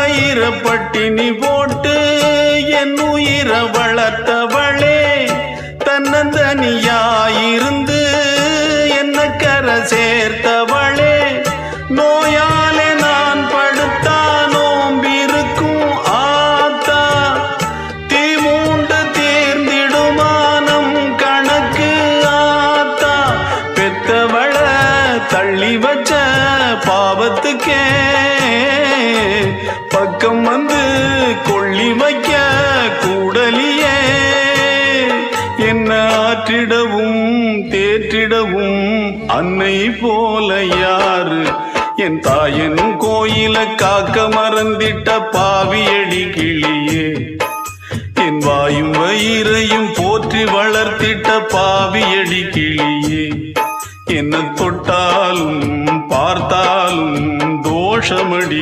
வயிற பட்டினி போட்டு என் உயிர வளர்த்தவளே, தன்னந்தனியாயிருந்து என்ன கரை சேர்த்தவளே, நோயாலே நான் படுத்தா நோம்பிருக்கும் ஆத்தா, தீ மூண்டு தீர்ந்திடுமானம் கணக்கு ஆத்தா, பெத்தவள தள்ளி வச்ச பாவத்துக்கே பக்கம் வந்து கொள்ளி வைக்க கூடலியே, என்ன ஆற்றிடவும் தேற்றிடவும் அன்னை போல யாரு, என் தாயன் கோயில காக்க மறந்திட்ட பாவியடி கிளியே, என் வாயும் வயிறையும் போற்றி வளர்த்திட்ட பாவியடி கிளியே, என்ன தொட்டாலும் பார்த்தாலும் தோஷமடி